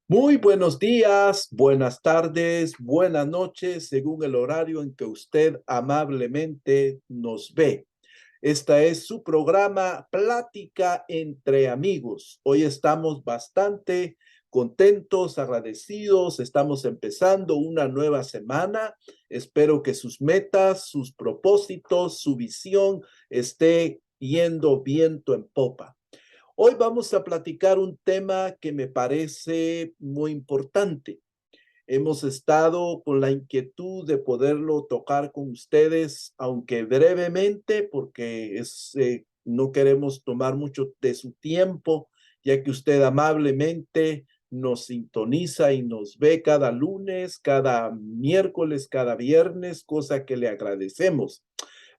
Muy buenos días, buenas tardes, buenas noches, según el horario en que usted amablemente nos ve. Esta es su programa Plática entre Amigos. Hoy estamos bastante contentos, agradecidos. Estamos empezando una nueva semana. Espero que sus metas, sus propósitos, su visión esté yendo viento en popa. Hoy vamos a platicar un tema que me parece muy importante. Hemos estado con la inquietud de poderlo tocar con ustedes, aunque brevemente, porque no queremos tomar mucho de su tiempo, ya que usted amablemente nos sintoniza y nos ve cada lunes, cada miércoles, cada viernes, cosa que le agradecemos.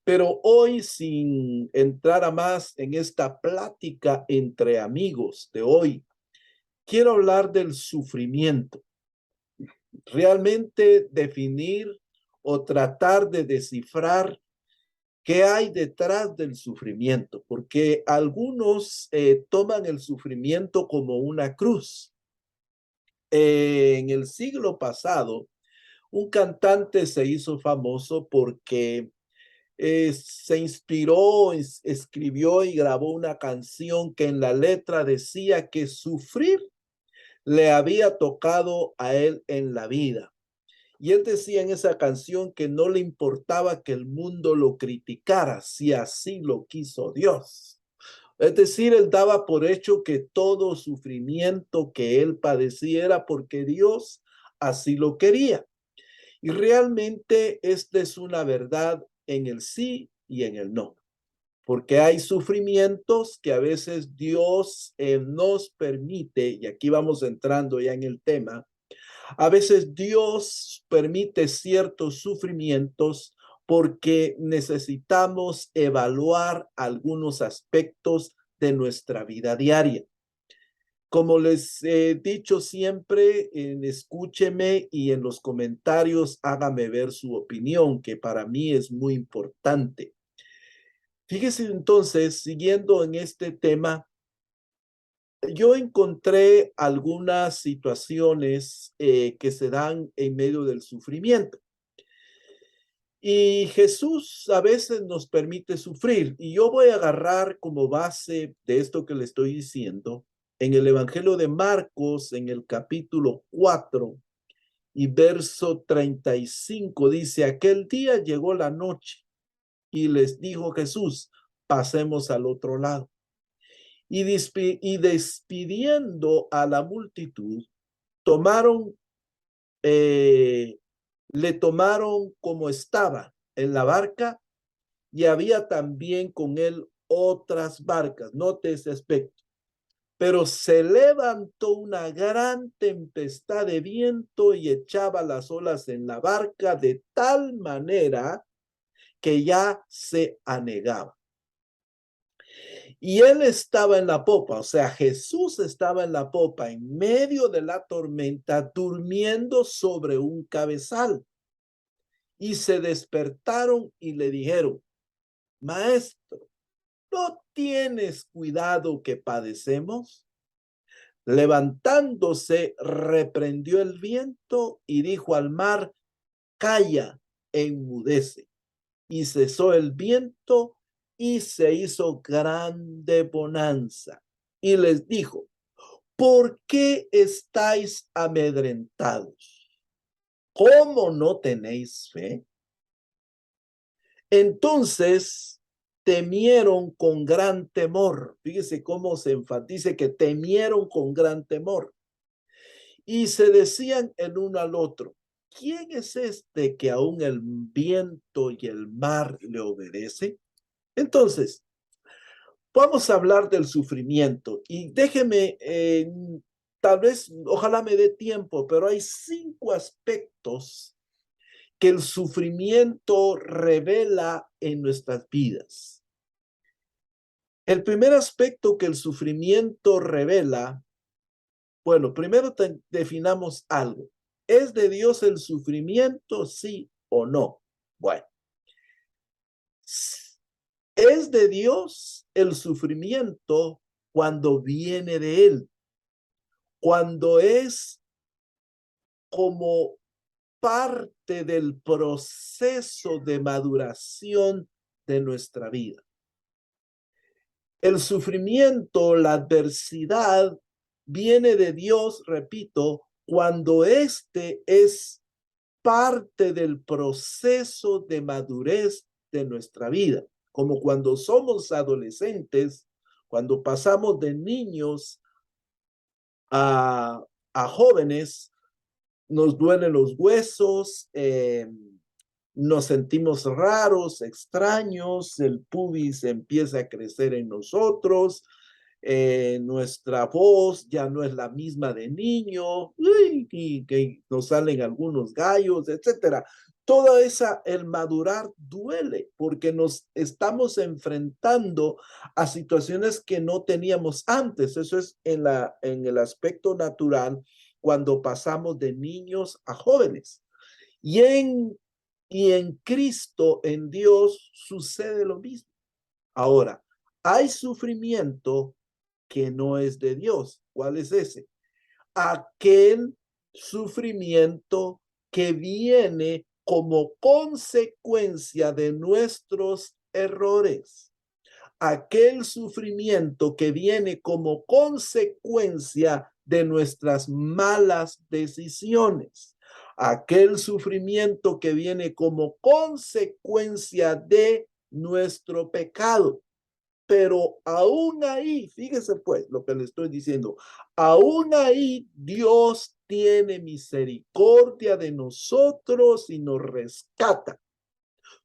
Pero hoy, sin entrar a más en esta plática entre amigos de hoy, quiero hablar del sufrimiento. Realmente definir o tratar de descifrar qué hay detrás del sufrimiento, porque algunos toman el sufrimiento como una cruz. En el siglo pasado, un cantante se hizo famoso porque se inspiró, escribió y grabó una canción que en la letra decía que sufrir le había tocado a él en la vida. Y él decía en esa canción que no le importaba que el mundo lo criticara si así lo quiso Dios. Es decir, él daba por hecho que todo sufrimiento que él padecía era porque Dios así lo quería. Y realmente esta es una verdad en el sí y en el no, porque hay sufrimientos que a veces Dios nos permite, y aquí vamos entrando ya en el tema, a veces Dios permite ciertos sufrimientos porque necesitamos evaluar algunos aspectos de nuestra vida diaria. Como les he dicho siempre, escúcheme y en los comentarios hágame ver su opinión, que para mí es muy importante. Fíjese entonces, siguiendo en este tema, yo encontré algunas situaciones que se dan en medio del sufrimiento. Y Jesús a veces nos permite sufrir. Y yo voy a agarrar como base de esto que le estoy diciendo en el Evangelio de Marcos, en el capítulo 4 y verso 35, dice, aquel día llegó la noche y les dijo Jesús, pasemos al otro lado. Y despidiendo a la multitud, tomaron, eh, le tomaron como estaba en la barca y había también con él otras barcas. Note ese aspecto. Pero se levantó una gran tempestad de viento y echaba las olas en la barca de tal manera que ya se anegaba. Y él estaba en la popa, o sea, Jesús estaba en la popa en medio de la tormenta, durmiendo sobre un cabezal. Y se despertaron y le dijeron, Maestro, ¿no tienes cuidado que padecemos? Levantándose, reprendió el viento y dijo al mar, calla, enmudece. Y cesó el viento y se hizo grande bonanza. Y les dijo, ¿por qué estáis amedrentados? ¿Cómo no tenéis fe? Entonces temieron con gran temor. Fíjese cómo se enfatiza que temieron con gran temor. Y se decían el uno al otro, ¿quién es este que aún el viento y el mar le obedece? Entonces, vamos a hablar del sufrimiento y déjeme, tal vez, ojalá me dé tiempo, pero hay 5 aspectos que el sufrimiento revela en nuestras vidas. El primer aspecto que el sufrimiento revela, bueno, primero definamos algo. ¿Es de Dios el sufrimiento, sí o no? Bueno, es de Dios el sufrimiento cuando viene de Él. cuando es como parte del proceso de maduración de nuestra vida. El sufrimiento, la adversidad, viene de Dios, repito, cuando este es parte del proceso de madurez de nuestra vida, como cuando somos adolescentes, cuando pasamos de niños a jóvenes, nos duelen los huesos, nos sentimos raros, extraños, el pubis empieza a crecer en nosotros, nuestra voz ya no es la misma de niño, y que nos salen algunos gallos, etcétera. Toda esa, el madurar duele porque nos estamos enfrentando a situaciones que no teníamos antes. Eso es en el aspecto natural cuando pasamos de niños a jóvenes. Y en Cristo, en Dios, sucede lo mismo. Ahora, hay sufrimiento que no es de Dios. ¿Cuál es ese? Aquel sufrimiento que viene como consecuencia de nuestros errores. Aquel sufrimiento que viene como consecuencia de nuestras malas decisiones. Aquel sufrimiento que viene como consecuencia de nuestro pecado. Pero aún ahí, fíjese pues lo que le estoy diciendo, aún ahí Dios tiene misericordia de nosotros y nos rescata.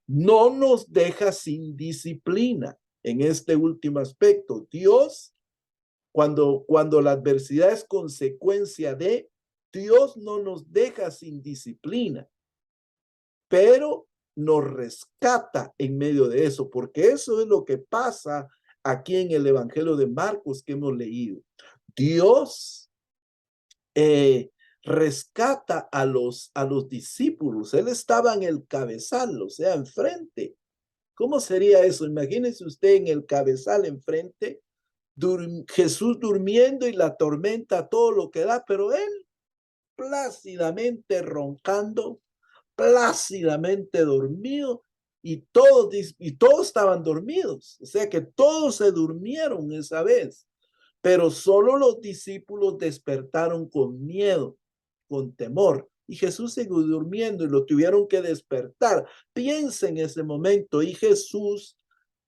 No nos deja sin disciplina en este último aspecto. Dios, cuando la adversidad es consecuencia de, Dios no nos deja sin disciplina, pero nos rescata en medio de eso, porque eso es lo que pasa aquí en el Evangelio de Marcos que hemos leído. Dios rescata a los discípulos. Él estaba en el cabezal, o sea, enfrente. ¿Cómo sería eso? Imagínese usted en el cabezal enfrente, Jesús durmiendo y la tormenta, todo lo que da, pero él plácidamente roncando, plácidamente dormido, y todos estaban dormidos. O sea que todos se durmieron esa vez, pero solo los discípulos despertaron con miedo, con temor. Y Jesús siguió durmiendo y lo tuvieron que despertar. Piensa en ese momento, y Jesús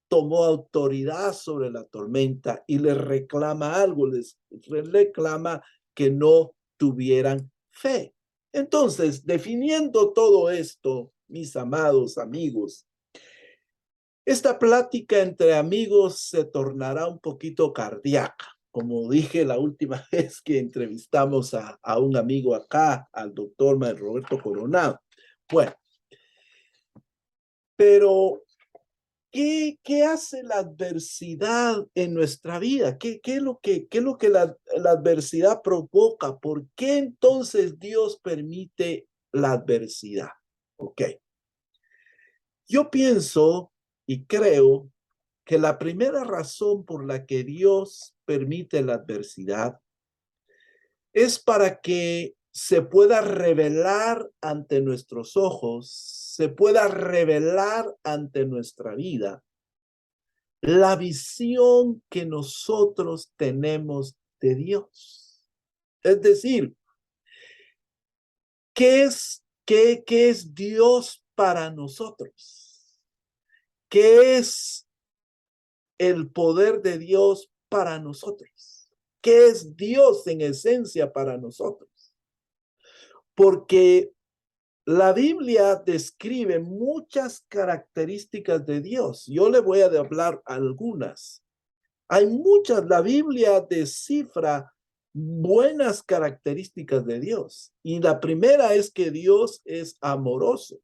tomó autoridad sobre la tormenta y les reclama algo, les reclama que no tuvieran fe. Entonces, definiendo todo esto, mis amados amigos, esta plática entre amigos se tornará un poquito cardíaca. Como dije la última vez que entrevistamos a un amigo acá, al doctor Roberto Coronado. Bueno, pero ¿qué hace la adversidad en nuestra vida? ¿Qué es lo que la adversidad provoca? ¿Por qué entonces Dios permite la adversidad? Ok. Yo pienso y creo que la primera razón por la que Dios permite la adversidad es para que se pueda revelar ante nuestros ojos, se pueda revelar ante nuestra vida la visión que nosotros tenemos de Dios. Es decir, qué es Dios para nosotros? ¿Qué es el poder de Dios para nosotros? ¿Qué es Dios en esencia para nosotros? Porque la Biblia describe muchas características de Dios. Yo le voy a hablar algunas. Hay muchas, la Biblia descifra buenas características de Dios. Y la primera es que Dios es amoroso,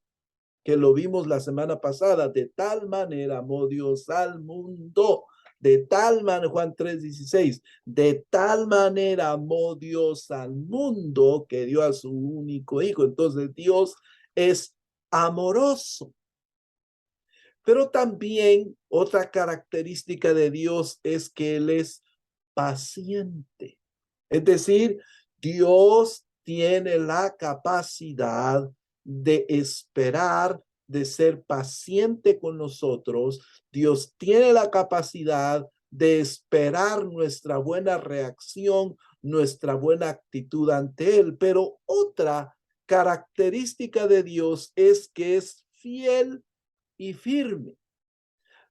que lo vimos la semana pasada. De tal manera amó Dios al mundo. De tal manera, Juan 3:16, de tal manera amó Dios al mundo que dio a su único hijo. Entonces Dios es amoroso. Pero también otra característica de Dios es que Él es paciente. Es decir, Dios tiene la capacidad de esperar, de ser paciente con nosotros. Dios tiene la capacidad de esperar nuestra buena reacción, nuestra buena actitud ante Él. Pero otra característica de Dios es que es fiel y firme.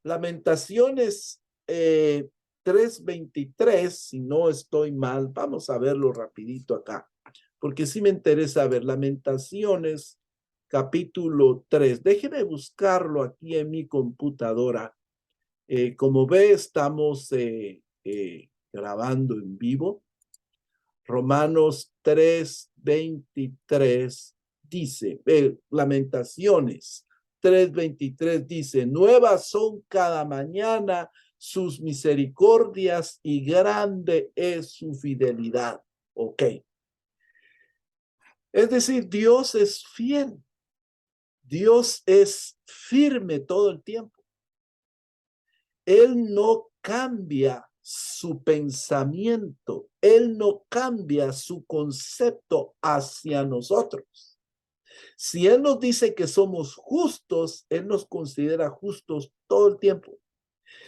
Lamentaciones 3:23, si no estoy mal, vamos a verlo rapidito acá, porque sí me interesa ver Lamentaciones capítulo 3. Déjeme buscarlo aquí en mi computadora. Como ve, estamos grabando en vivo. Romanos 3:23 dice, Lamentaciones 3:23 dice, nuevas son cada mañana sus misericordias y grande es su fidelidad. Ok. Es decir, Dios es fiel. Dios es firme todo el tiempo. Él no cambia su pensamiento, Él no cambia su concepto hacia nosotros. Si Él nos dice que somos justos, Él nos considera justos todo el tiempo.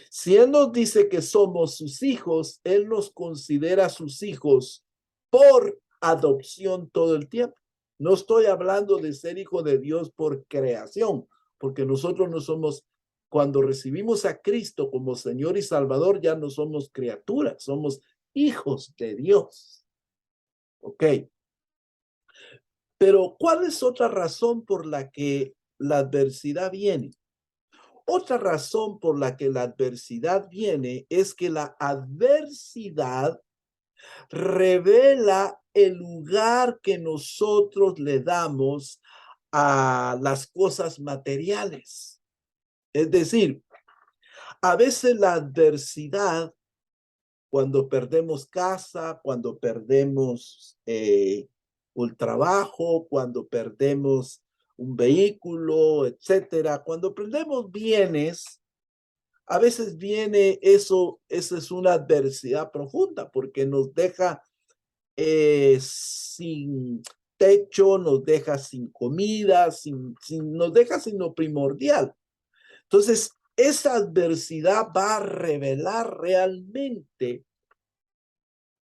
Si Él nos dice que somos sus hijos, Él nos considera sus hijos por adopción todo el tiempo. No estoy hablando de ser hijo de Dios por creación, porque nosotros no somos, cuando recibimos a Cristo como Señor y Salvador, ya no somos criaturas, somos hijos de Dios. Ok. Pero ¿cuál es otra razón por la que la adversidad viene? Otra razón por la que la adversidad viene es que la adversidad revela el lugar que nosotros le damos a las cosas materiales. Es decir, a veces la adversidad, cuando perdemos casa, cuando perdemos el trabajo, cuando perdemos un vehículo, etcétera, cuando perdemos bienes, a veces viene eso, esa es una adversidad profunda porque nos deja sin techo, nos deja sin comida, nos deja sin lo primordial. Entonces, esa adversidad va a revelar realmente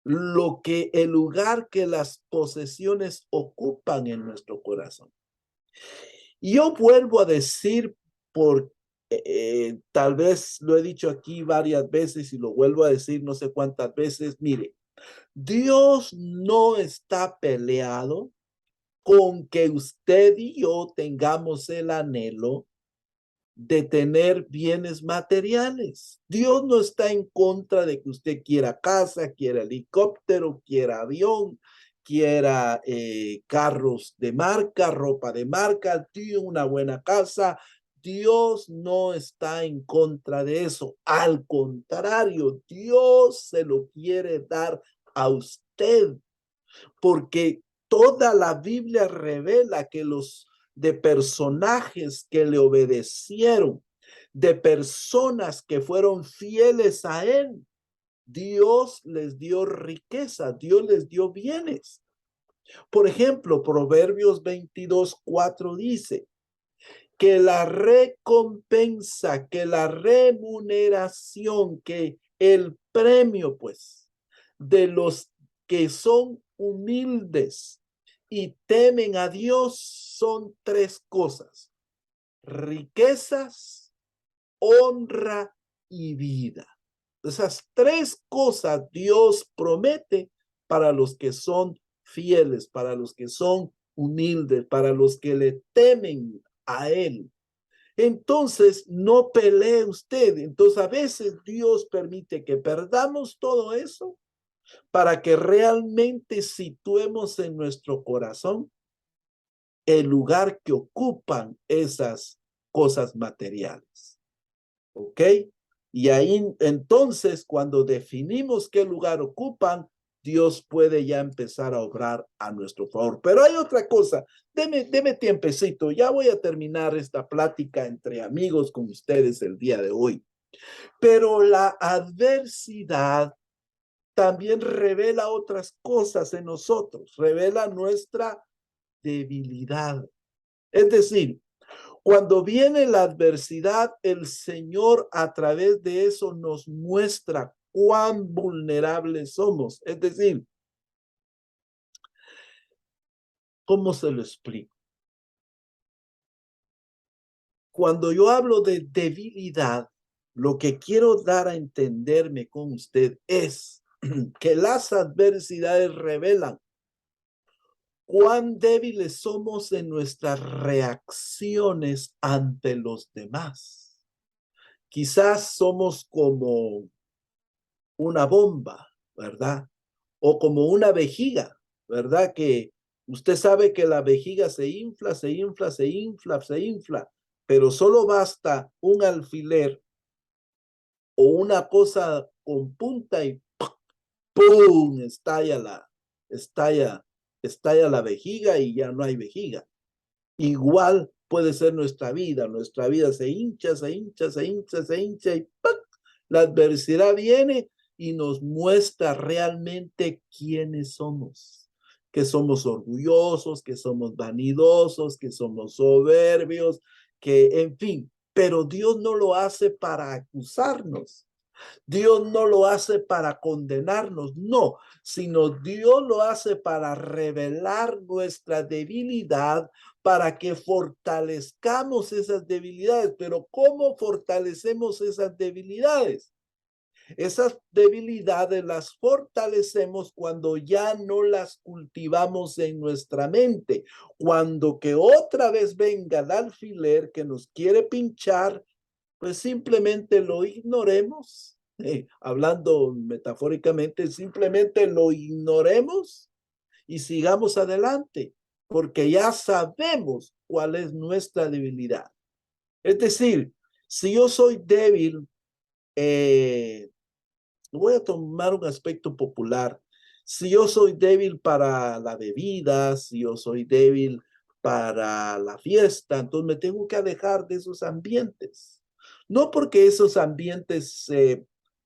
lo que el lugar que las posesiones ocupan en nuestro corazón. Y yo vuelvo a decir, por tal vez lo he dicho aquí varias veces y lo vuelvo a decir no sé cuántas veces, mire, Dios no está peleado con que usted y yo tengamos el anhelo de tener bienes materiales. Dios no está en contra de que usted quiera casa, quiera helicóptero, quiera avión, quiera carros de marca, ropa de marca, una buena casa. Dios no está en contra de eso. Al contrario, Dios se lo quiere dar a usted, porque toda la Biblia revela que los de personajes que le obedecieron, de personas que fueron fieles a él, Dios les dio riqueza, Dios les dio bienes. Por ejemplo, Proverbios 22:4 dice que la recompensa, que la remuneración, que el premio, pues, de los que son humildes y temen a Dios son tres cosas: riquezas, honra y vida. Esas tres cosas Dios promete para los que son fieles, para los que son humildes, para los que le temen a Él. Entonces, no pelee usted. Entonces, a veces Dios permite que perdamos todo eso para que realmente situemos en nuestro corazón el lugar que ocupan esas cosas materiales. ¿Ok? Y ahí entonces, cuando definimos qué lugar ocupan, Dios puede ya empezar a obrar a nuestro favor. Pero hay otra cosa, deme tiempecito, ya voy a terminar esta plática entre amigos con ustedes el día de hoy. Pero la adversidad también revela otras cosas en nosotros, revela nuestra debilidad. Es decir, cuando viene la adversidad, el Señor a través de eso nos muestra cuán vulnerables somos. Es decir, ¿cómo se lo explico? Cuando yo hablo de debilidad, lo que quiero dar a entenderme con usted es que las adversidades revelan cuán débiles somos en nuestras reacciones ante los demás. Quizás somos como una bomba, ¿verdad? O como una vejiga, ¿verdad? Que usted sabe que la vejiga se infla, se infla, se infla, se infla, pero solo basta un alfiler o una cosa con punta y ¡pum! Estalla, estalla la vejiga y ya no hay vejiga. Igual puede ser nuestra vida se hincha, se hincha, se hincha, se hincha y ¡pac! La adversidad viene y nos muestra realmente quiénes somos, que somos orgullosos, que somos vanidosos, que somos soberbios, que en fin, pero Dios no lo hace para acusarnos. Dios no lo hace para condenarnos, no, sino Dios lo hace para revelar nuestra debilidad, para que fortalezcamos esas debilidades. Pero ¿cómo fortalecemos esas debilidades? Esas debilidades las fortalecemos cuando ya no las cultivamos en nuestra mente, cuando que otra vez venga el alfiler que nos quiere pinchar, pues simplemente lo ignoremos, hablando metafóricamente, simplemente lo ignoremos y sigamos adelante, porque ya sabemos cuál es nuestra debilidad. Es decir, si yo soy débil, voy a tomar un aspecto popular. Si yo soy débil para la bebida, si yo soy débil para la fiesta, entonces me tengo que alejar de esos ambientes. No porque esos ambientes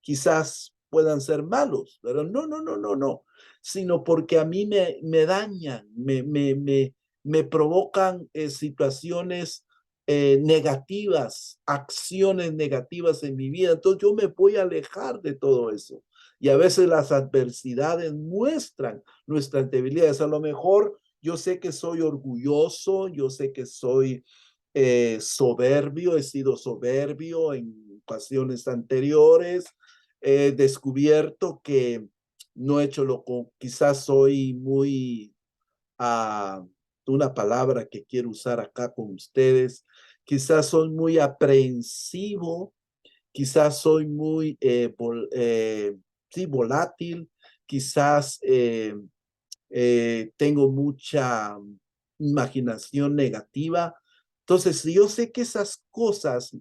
quizás puedan ser malos, pero no, no, no, no, no, sino porque a mí me dañan, me provocan situaciones negativas, acciones negativas en mi vida. Entonces yo me voy a alejar de todo eso. Y a veces las adversidades muestran nuestras debilidades. A lo mejor yo sé que soy orgulloso, yo sé que soy soberbio, he sido soberbio en ocasiones anteriores, he descubierto que no he hecho lo que quizás soy muy una palabra que quiero usar acá con ustedes. Quizás soy muy aprensivo, quizás soy muy sí, volátil, quizás tengo mucha imaginación negativa. Entonces, si yo sé que esas cosas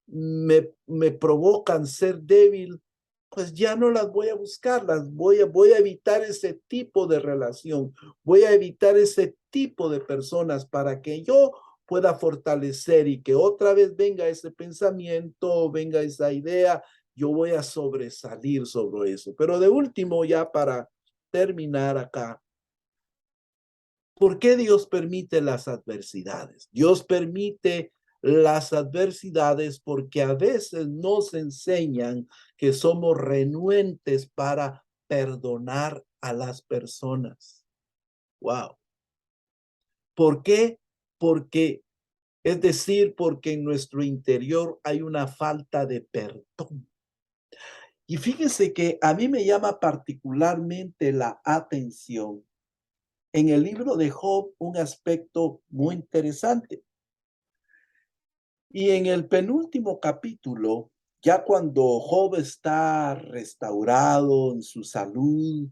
me provocan ser débil, pues ya no las voy a buscar, voy a evitar ese tipo de relación, voy a evitar ese tipo de personas para que yo pueda fortalecer y que otra vez venga ese pensamiento, venga esa idea, yo voy a sobresalir sobre eso. Pero de último, ya para terminar acá, ¿por qué Dios permite las adversidades? Dios permite las adversidades porque a veces nos enseñan que somos renuentes para perdonar a las personas. Wow. ¿Por qué? Porque, es decir, porque en nuestro interior hay una falta de perdón. Y fíjense que a mí me llama particularmente la atención en el libro de Job un aspecto muy interesante. Y en el penúltimo capítulo, ya cuando Job está restaurado en su salud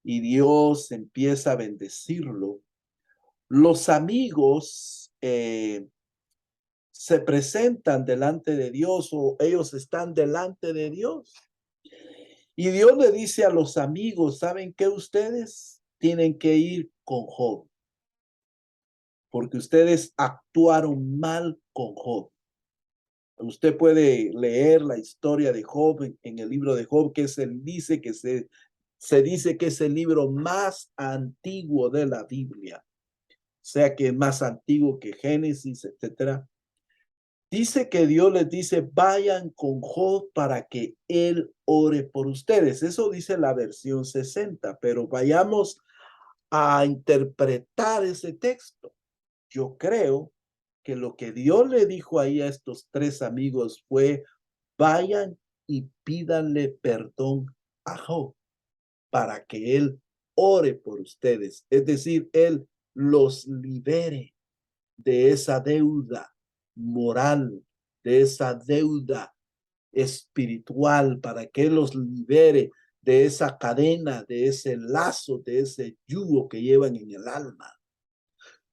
y Dios empieza a bendecirlo, los amigos se presentan delante de Dios o ellos están delante de Dios. Y Dios le dice a los amigos, ¿saben qué? Ustedes tienen que ir con Job, porque ustedes actuaron mal con Job. Usted puede leer la historia de Job en el libro de Job, que él dice que se Se dice que es el libro más antiguo de la Biblia, o sea que es más antiguo que Génesis, etcétera. Dice que Dios les dice, vayan con Job para que él ore por ustedes. Eso dice la versión 60, pero vayamos a interpretar ese texto. Yo creo que lo que Dios le dijo ahí a estos tres amigos fue, vayan y pídanle perdón a Job para que él ore por ustedes. Es decir, él los libere de esa deuda moral, de esa deuda espiritual, para que él los libere de esa cadena, de ese lazo, de ese yugo que llevan en el alma.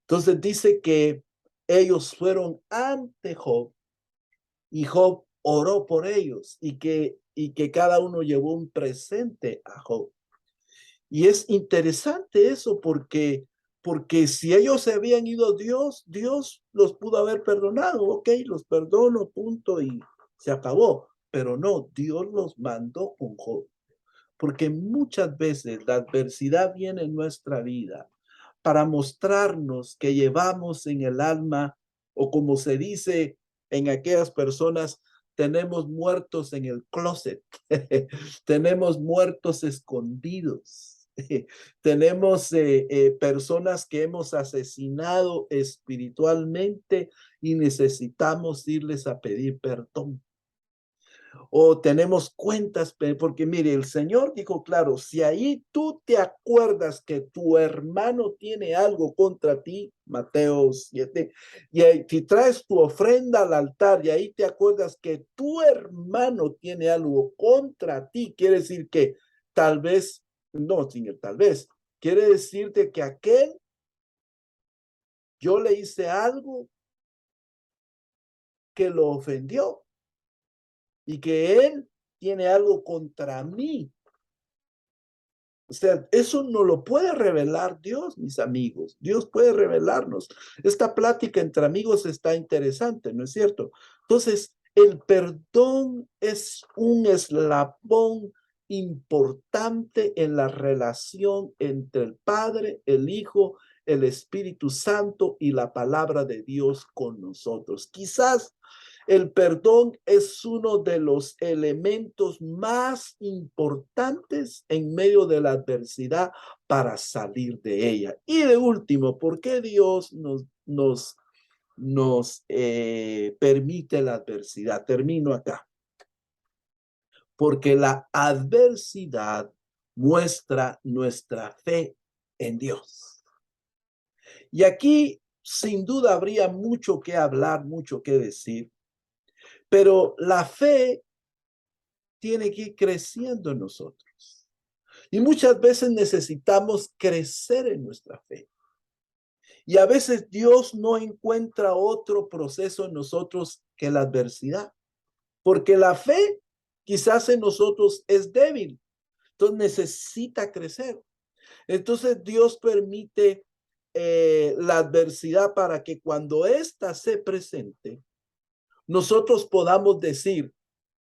Entonces dice que ellos fueron ante Job y Job oró por ellos y que cada uno llevó un presente a Job. Y es interesante eso porque si ellos se habían ido, Dios los pudo haber perdonado, ok, los perdono, punto, y se acabó. Pero no, Dios los mandó con Job, porque muchas veces la adversidad viene en nuestra vida para mostrarnos que llevamos en el alma, o como se dice en aquellas personas, tenemos muertos en el closet, tenemos muertos escondidos. Tenemos personas que hemos asesinado espiritualmente y necesitamos irles a pedir perdón. O tenemos cuentas, porque mire, el Señor dijo, claro, si ahí tú te acuerdas que tu hermano tiene algo contra ti, Mateo 7, y si traes tu ofrenda al altar y ahí te acuerdas que tu hermano tiene algo contra ti, quiere decir que tal vez, no, señor, tal vez, quiere decirte que aquel, yo le hice algo que lo ofendió y que él tiene algo contra mí. O sea, eso no lo puede revelar Dios, mis amigos. Dios puede revelarnos. Esta plática entre amigos está interesante, ¿no es cierto? Entonces, el perdón es un eslabón importante en la relación entre el Padre, el Hijo, el Espíritu Santo y la palabra de Dios con nosotros. Quizás el perdón es uno de los elementos más importantes en medio de la adversidad para salir de ella. Y de último, ¿por qué Dios nos permite la adversidad? Termino acá. Porque la adversidad muestra nuestra fe en Dios. Y aquí, sin duda, habría mucho que hablar, mucho que decir. Pero la fe tiene que ir creciendo en nosotros. Y muchas veces necesitamos crecer en nuestra fe. Y a veces Dios no encuentra otro proceso en nosotros que la adversidad. Porque la fe quizás en nosotros es débil. Entonces necesita crecer. Entonces Dios permite la adversidad para que cuando ésta se presente, nosotros podamos decir,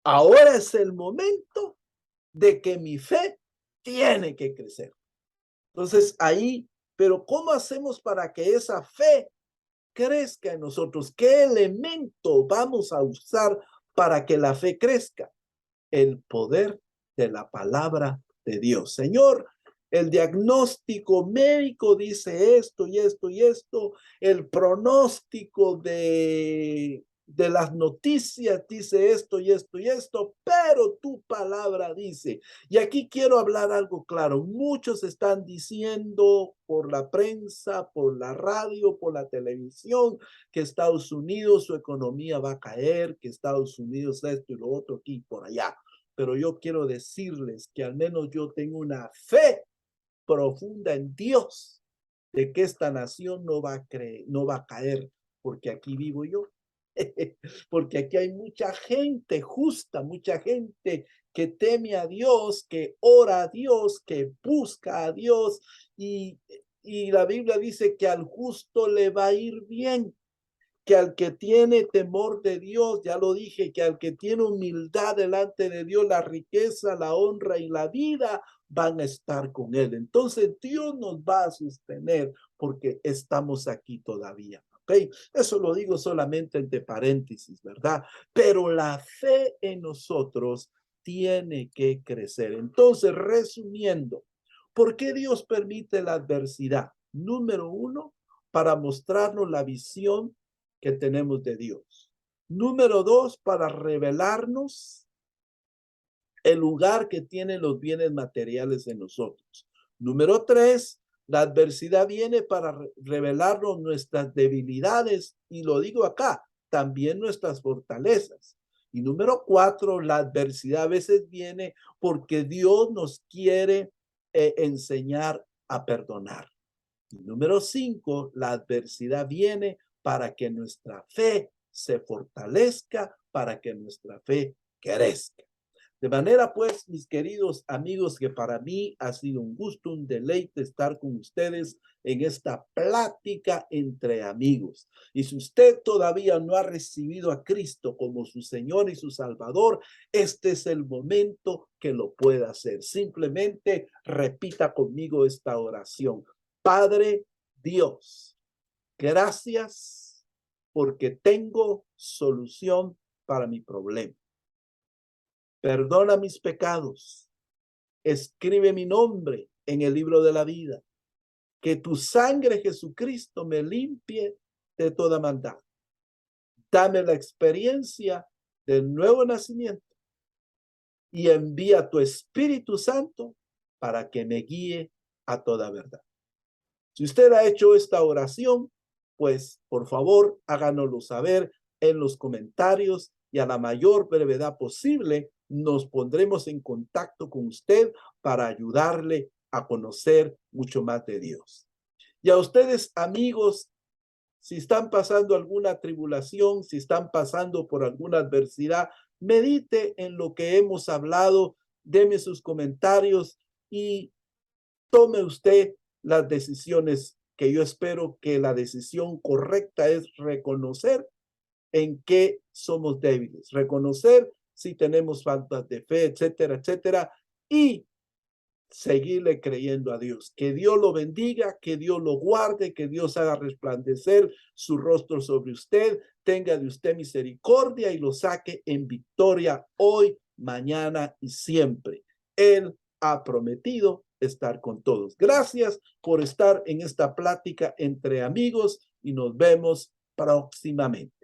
ahora es el momento de que mi fe tiene que crecer. Entonces ahí, pero ¿cómo hacemos para que esa fe crezca en nosotros? ¿Qué elemento vamos a usar para que la fe crezca? El poder de la palabra de Dios. Señor, el diagnóstico médico dice esto y esto y esto, el pronóstico de las noticias dice esto y esto y esto, pero tu palabra dice, y aquí quiero hablar algo claro, muchos están diciendo por la prensa, por la radio, por la televisión, que Estados Unidos, su economía va a caer, que Estados Unidos esto y lo otro aquí y por allá. Pero yo quiero decirles que al menos yo tengo una fe profunda en Dios de que esta nación no va a caer, porque aquí vivo yo. Porque aquí hay mucha gente justa, mucha gente que teme a Dios, que ora a Dios, que busca a Dios, y la Biblia dice que al justo le va a ir bien, que al que tiene temor de Dios, ya lo dije, que al que tiene humildad delante de Dios, la riqueza, la honra y la vida van a estar con Él. Entonces Dios nos va a sostener porque estamos aquí todavía. ¿Ok? Eso lo digo solamente entre paréntesis, ¿verdad? Pero la fe en nosotros tiene que crecer. Entonces, resumiendo, ¿por qué Dios permite la adversidad? Número uno, para mostrarnos la visión que tenemos de Dios. Número dos, para revelarnos el lugar que tienen los bienes materiales en nosotros. Número tres, la adversidad viene para revelarnos nuestras debilidades, y lo digo acá, también nuestras fortalezas. Y número cuatro, la adversidad a veces viene porque Dios nos quiere enseñar a perdonar. Y número cinco, la adversidad viene para que nuestra fe se fortalezca, para que nuestra fe crezca. De manera pues, mis queridos amigos, que para mí ha sido un gusto, un deleite estar con ustedes en esta plática entre amigos. Y si usted todavía no ha recibido a Cristo como su Señor y su Salvador, este es el momento que lo pueda hacer. Simplemente repita conmigo esta oración. Padre Dios, gracias porque tengo solución para mi problema. Perdona mis pecados. Escribe mi nombre en el libro de la vida. Que tu sangre, Jesucristo, me limpie de toda maldad. Dame la experiencia del nuevo nacimiento y envía tu Espíritu Santo para que me guíe a toda verdad. Si usted ha hecho esta oración, pues por favor háganoslo saber en los comentarios y a la mayor brevedad posible nos pondremos en contacto con usted para ayudarle a conocer mucho más de Dios. Y a ustedes, amigos, si están pasando alguna tribulación, si están pasando por alguna adversidad, medite en lo que hemos hablado, deme sus comentarios y tome usted las decisiones que yo espero que la decisión correcta es reconocer en qué somos débiles, reconocer si tenemos faltas de fe, etcétera, etcétera, y seguirle creyendo a Dios. Que Dios lo bendiga, que Dios lo guarde, que Dios haga resplandecer su rostro sobre usted, tenga de usted misericordia y lo saque en victoria hoy, mañana y siempre. Él ha prometido estar con todos. Gracias por estar en esta plática entre amigos y nos vemos próximamente.